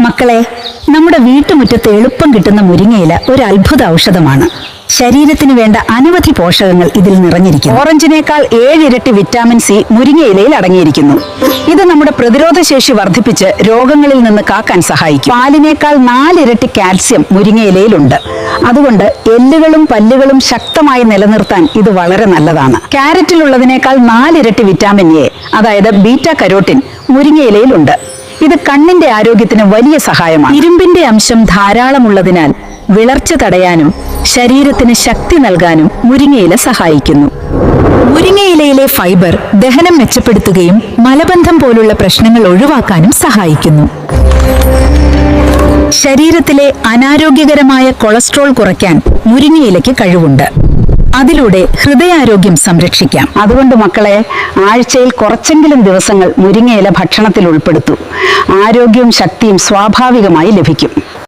മക്കളെ, നമ്മുടെ വീട്ടുമുറ്റത്ത് എളുപ്പം കിട്ടുന്ന മുരിങ്ങയില ഒരു അത്ഭുത ഔഷധമാണ്. ശരീരത്തിന് വേണ്ട അനവധി പോഷകങ്ങൾ ഇതിൽ നിറഞ്ഞിരിക്കുന്നു. ഓറഞ്ചിനേക്കാൾ 7 ഇരട്ടി വിറ്റാമിൻ സി മുരിങ്ങയിലയിൽ അടങ്ങിയിരിക്കുന്നു. ഇത് നമ്മുടെ പ്രതിരോധ ശേഷി വർദ്ധിപ്പിച്ച് രോഗങ്ങളിൽ നിന്ന് കാക്കാൻ സഹായിക്കും. പാലിനേക്കാൾ 4 ഇരട്ടി കാൽസ്യം മുരിങ്ങയിലയിലുണ്ട്. അതുകൊണ്ട് എല്ലുകളും പല്ലുകളും ശക്തമായി നിലനിർത്താൻ ഇത് വളരെ നല്ലതാണ്. ക്യാരറ്റിലുള്ളതിനേക്കാൾ 4 ഇരട്ടി വിറ്റാമിൻ എ, അതായത് ബീറ്റ കരോട്ടിൻ, മുരിങ്ങയിലയിലുണ്ട്. ഇത് കണ്ണിന്റെ ആരോഗ്യത്തിന് വലിയ സഹായമാണ്. ഇരുമ്പിന്റെ അംശം ധാരാളമുള്ളതിനാൽ വിളർച്ച തടയാനും ശരീരത്തിന് ശക്തി നൽകാനും മുരിങ്ങയില സഹായിക്കുന്നു. മുരിങ്ങയിലയിലെ ഫൈബർ ദഹനം മെച്ചപ്പെടുത്തുകയും മലബന്ധം പോലുള്ള പ്രശ്നങ്ങൾ ഒഴിവാക്കാനും സഹായിക്കുന്നു. ശരീരത്തിലെ അനാരോഗ്യകരമായ കൊളസ്ട്രോൾ കുറയ്ക്കാൻ മുരിങ്ങയിലയ്ക്ക് കഴിവുണ്ട്. അതിലൂടെ ഹൃദയാരോഗ്യം സംരക്ഷിക്കാം. അതുകൊണ്ട് മക്കളെ, ആഴ്ചയിൽ കുറച്ചെങ്കിലും ദിവസങ്ങൾ മുരിങ്ങയില ഭക്ഷണത്തിൽ ഉൾപ്പെടുത്തൂ. ആരോഗ്യവും ശക്തിയും സ്വാഭാവികമായി ലഭിക്കും.